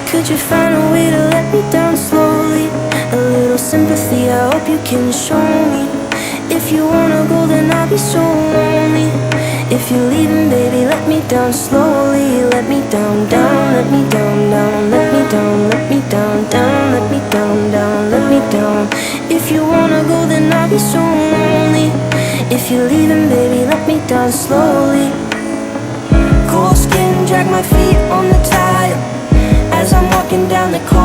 Could you find a way to let me down slowly? A little sympathy, I hope you can show me. If you wanna go, then I'll be so lonely. If you're leaving, baby, let me down slowly. Let me down, down, let me down, down. Let me down, let me down, down. Let me down, down, let me down. If you wanna go, then I'll be so lonely. If you're leaving, baby, let me down slowly. Cold skin, drag my feet on the tile as I'm walking down the corridor.